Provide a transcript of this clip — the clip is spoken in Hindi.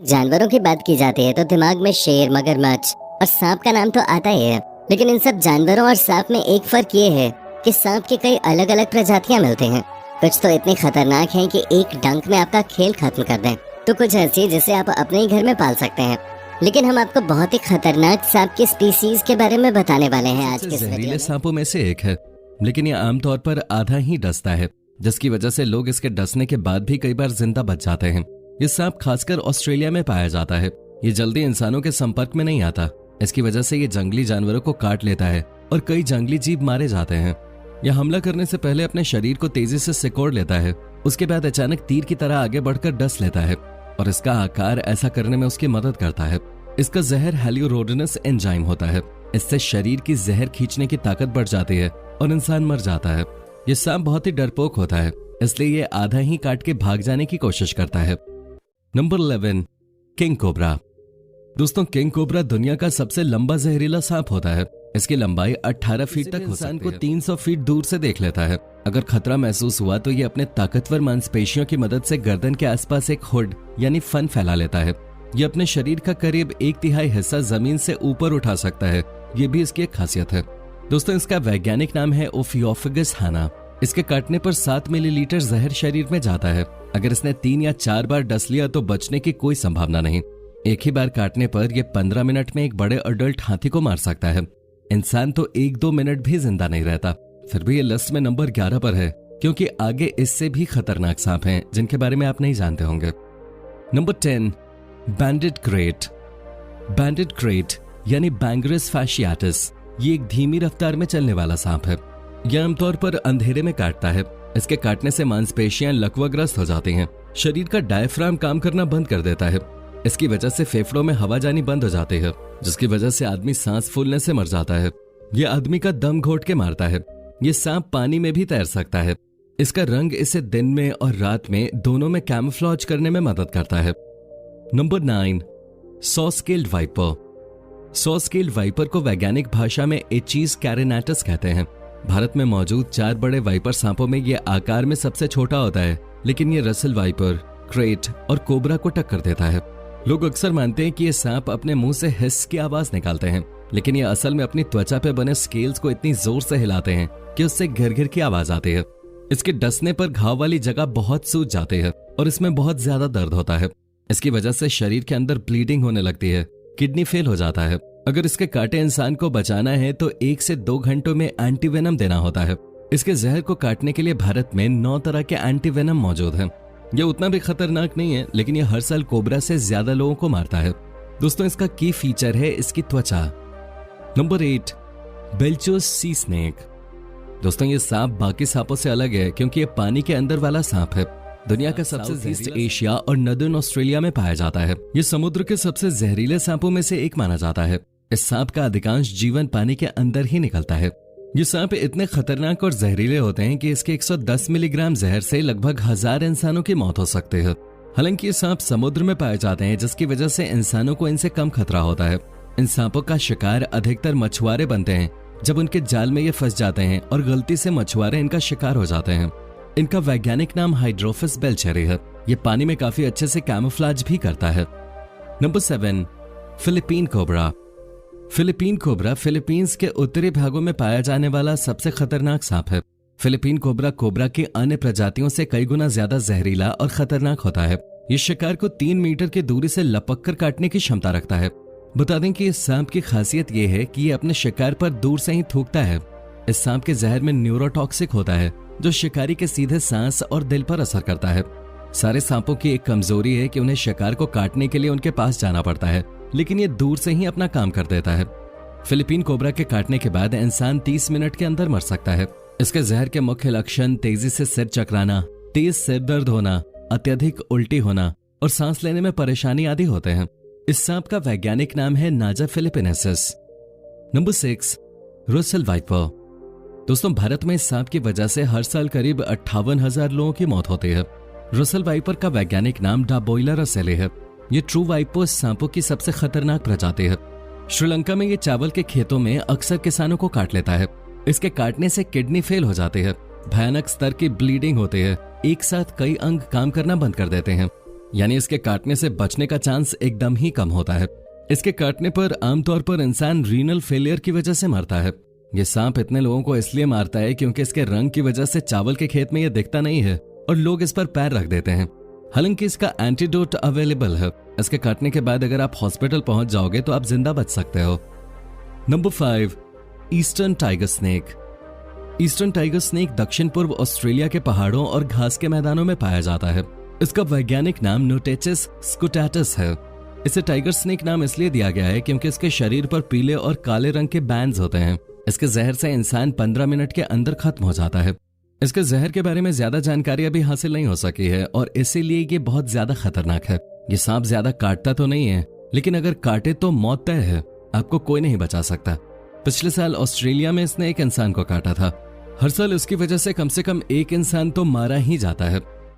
जानवरों की बात की जाती है तो दिमाग में शेर, मगरमच्छ और सांप का नाम तो आता ही है। लेकिन इन सब जानवरों और सांप में एक फर्क ये है कि सांप की कई अलग अलग प्रजातियां मिलती हैं। कुछ तो इतनी खतरनाक हैं कि एक डंक में आपका खेल खत्म कर दें, तो कुछ ऐसी जिसे आप अपने ही घर में पाल सकते हैं। लेकिन हम आपको बहुत ही खतरनाक सांप की स्पीसीज के बारे में बताने वाले हैं आज के इस वीडियो जहरीले में। सांपों में से एक है, लेकिन ये आमतौर पर आधा ही डसता है, जिसकी वजह से लोग इसके डसने के बाद भी कई बार जिंदा बच जाते हैं। ये सांप खासकर ऑस्ट्रेलिया में पाया जाता है। ये जल्दी इंसानों के संपर्क में नहीं आता, इसकी वजह से ये जंगली जानवरों को काट लेता है और कई जंगली जीव मारे जाते हैं। यह हमला करने से पहले अपने शरीर को तेजी से सिकोड़ लेता है, उसके बाद अचानक तीर की तरह आगे बढ़कर डस लेता है और इसका आकार ऐसा करने में उसकी मदद करता है। इसका जहर हेलियोरोडिनस एंजाइम होता है। इससे शरीर की जहर खींचने की ताकत बढ़ जाती है और इंसान मर जाता है। ये सांप बहुत ही डरपोक होता है, इसलिए ये आधा ही काट के भाग जाने की कोशिश करता है। Number 11, king cobra. दोस्तों, किंग कोबरा दुनिया का सबसे लंबा जहरीला सांप होता है। इसकी लंबाई 18 फीट तक इंसान को 300 फीट दूर से देख लेता है। अगर खतरा महसूस हुआ तो ये अपने ताकतवर मांसपेशियों की मदद से गर्दन के आसपास एक हुड यानी फन फैला लेता है। ये अपने शरीर का करीब 1/3 हिस्सा जमीन से ऊपर उठा सकता है। ये भी इसकी एक खासियत है। दोस्तों, इसका वैज्ञानिक नाम है ओफियोफेगस हाना। इसके काटने पर 7 मिलीलीटर जहर शरीर में जाता है। अगर इसने 3 या 4 बार डस लिया तो बचने की कोई संभावना नहीं। एक ही बार काटने पर यह 15 मिनट में एक बड़े अडल्ट हाथी को मार सकता है। इंसान तो 1-2 मिनट भी जिंदा नहीं रहता। फिर भी ये लिस्ट में नंबर 11 पर है, क्योंकि आगे इससे भी खतरनाक सांप हैं जिनके बारे में आप नहीं जानते होंगे। Number 10, banded krait. Banded krait यानी बैंगरस फैशियाटिस, ये एक धीमी रफ्तार में चलने वाला सांप है। यह आमतौर पर अंधेरे में काटता है। इसके काटने से मांसपेशियां लकवाग्रस्त हो जाती हैं। शरीर का डायफ्राम काम करना बंद कर देता है। इसकी वजह से फेफड़ों में हवा जानी बंद हो जाती है, जिसकी वजह से आदमी सांस फूलने से मर जाता है। यह आदमी का दम घोट के मारता है। यह सांप पानी में भी तैर सकता है। इसका रंग इसे दिन में और रात में दोनों में कैमोफ्लेज करने में मदद करता है। Number 9, saw scaled viper. Saw scaled viper को वैज्ञानिक भाषा में एचीज कैरिनेटस कहते हैं। भारत में मौजूद 4 बड़े वाइपर सांपों में यह आकार में सबसे छोटा होता है, लेकिन यह रसल वाइपर, क्रेट और कोबरा को टक्कर देता है। लोग अक्सर मानते हैं कि ये सांप अपने मुंह से हिस की आवाज निकालते हैं, लेकिन ये असल में अपनी त्वचा पे बने स्केल्स को इतनी जोर से हिलाते हैं कि उससे घिर-घिर की आवाज आती है। इसके डसने पर घाव वाली जगह बहुत सूज जाती है और इसमें बहुत ज्यादा दर्द होता है। इसकी वजह से शरीर के अंदर ब्लीडिंग होने लगती है, किडनी फेल हो जाता है। अगर इसके काटे इंसान को बचाना है तो 1 से 2 घंटों में एंटीवेनम देना होता है। इसके जहर को काटने के लिए भारत में 9 तरह के एंटीवेनम मौजूद हैं। यह उतना भी खतरनाक नहीं है, लेकिन यह हर साल कोबरा से ज्यादा लोगों को मारता है। दोस्तों, इसका की फीचर है इसकी त्वचा। Number 8, Belcher's sea snake. दोस्तों, ये सांप बाकी सांपों से अलग है क्योंकि ये पानी के अंदर वाला सांप है। दुनिया का सबसे ईस्ट एशिया और नदर्न ऑस्ट्रेलिया में पाया जाता है। ये समुद्र के सबसे जहरीले सांपों में से एक माना जाता है। इस सांप का अधिकांश जीवन पानी के अंदर ही निकलता है। ये सांप इतने खतरनाक और जहरीले होते हैं कि इसके 110 मिलीग्राम जहर से लगभग 1000 इंसानों की मौत हो सकती है। हालांकि ये सांप समुद्र में पाए जाते हैं, जिसकी वजह से इंसानों को इनसे कम खतरा होता है। इन सांपों का शिकार अधिकतर मछुआरे बनते हैं जब उनके जाल में ये फंस जाते हैं और गलती से मछुआरे इनका शिकार हो जाते हैं। इनका वैज्ञानिक नाम हाइड्रोफिस बेलचेरी है। ये पानी में काफी अच्छे से कैमोफ्लेज भी करता है। Number 7, Philippine cobra. Philippine cobra Philippines के उत्तरी भागों में पाया जाने वाला सबसे खतरनाक सांप है। फिलिपीन कोबरा कोबरा की अन्य प्रजातियों से कई गुना ज्यादा जहरीला और खतरनाक होता है। ये शिकार को 3 मीटर की दूरी से लपक कर काटने की क्षमता रखता है। बता दें कि इस सांप की खासियत यह है कि ये अपने शिकार पर दूर से ही थूकता है। इस सांप के जहर में न्यूरोटॉक्सिक होता है, जो शिकारी के सीधे सांस और दिल पर असर करता है। सारे सांपों की एक कमजोरी है कि उन्हें शिकार को काटने के लिए उनके पास जाना पड़ता है, लेकिन ये दूर से ही अपना काम कर देता है। फिलिपीन कोबरा के काटने के बाद इंसान 30 मिनट के अंदर मर सकता है। इसके जहर के मुख्य लक्षण तेजी से सिर चकराना, तेज सिर दर्द होना, अत्यधिक उल्टी होना और सांस लेने में परेशानी आदि होते हैं। इस सांप का वैज्ञानिक नाम है नाजा फिलिपिनेसिस। Number 6, Russell viper. दोस्तों, भारत में इस सांप की वजह से हर साल करीब 58,000 लोगों की मौत होती है। रसल वाइपर का वैज्ञानिक नाम डाबोइला रसेले है। ये ट्रू वाइपर सांपों की सबसे खतरनाक प्रजाति है। श्रीलंका में ये चावल के खेतों में अक्सर किसानों को काट लेता है। इसके काटने से किडनी फेल हो जाती है, भयानक स्तर की ब्लीडिंग होती है, एक साथ कई अंग काम करना बंद कर देते हैं। यानी इसके काटने से बचने का चांस एकदम ही कम होता है। इसके काटने पर आमतौर पर इंसान रीनल फेलियर की वजह से मरता है। ये सांप इतने लोगों को इसलिए मारता है क्योंकि इसके रंग की वजह से चावल के खेत में ये दिखता नहीं है और लोग इस पर पैर रख देते हैं। हालांकि इसका एंटीडोट अवेलेबल है। इसके काटने के बाद अगर आप हॉस्पिटल पहुंच जाओगे तो आप जिंदा बच सकते हो। Number 5, eastern tiger snake. Eastern tiger snake दक्षिण पूर्व ऑस्ट्रेलिया के पहाड़ों और घास के मैदानों में पाया जाता है। इसका वैज्ञानिक नाम नोटेचिस स्कुटाटस है। इसे टाइगर स्नेक नाम इसलिए दिया गया है क्योंकि इसके शरीर पर पीले और काले रंग के बैंड्स होते हैं। इसके जहर से इंसान 15 मिनट के अंदर खत्म हो जाता है। इसके जहर के बारे में ज्यादा जानकारी अभी हासिल नहीं हो सकी है और इसीलिए ये बहुत ज्यादा खतरनाक है। ये सांप ज्यादा काटता तो नहीं है, लेकिन अगर काटे तो मौत तय है, आपको कोई नहीं बचा सकता। पिछले साल ऑस्ट्रेलिया में इसने एक इंसान को काटा था। हर साल इसकी वजह से कम एक इंसान तो मारा ही जाता है।